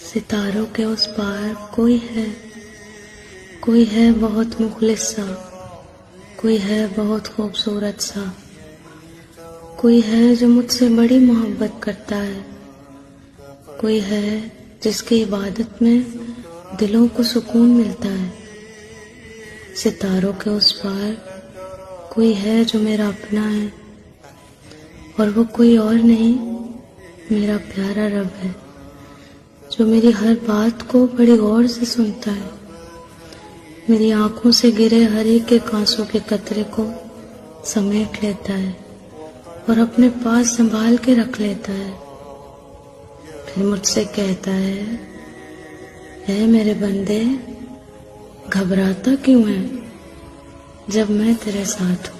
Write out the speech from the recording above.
सितारों के उस पार कोई है बहुत मुखलिस सा, कोई है बहुत खूबसूरत सा, कोई है जो मुझसे बड़ी मोहब्बत करता है, कोई है जिसकी इबादत में दिलों को सुकून मिलता है। सितारों के उस पार कोई है जो मेरा अपना है, और वो कोई और नहीं मेरा प्यारा रब है, जो मेरी हर बात को बड़ी गौर से सुनता है, मेरी आंखों से गिरे हर एक के आंसू के कतरे को समेट लेता है और अपने पास संभाल के रख लेता है। फिर मुझसे कहता है, ऐ मेरे बंदे, घबराता क्यों है जब मैं तेरे साथ हूँ।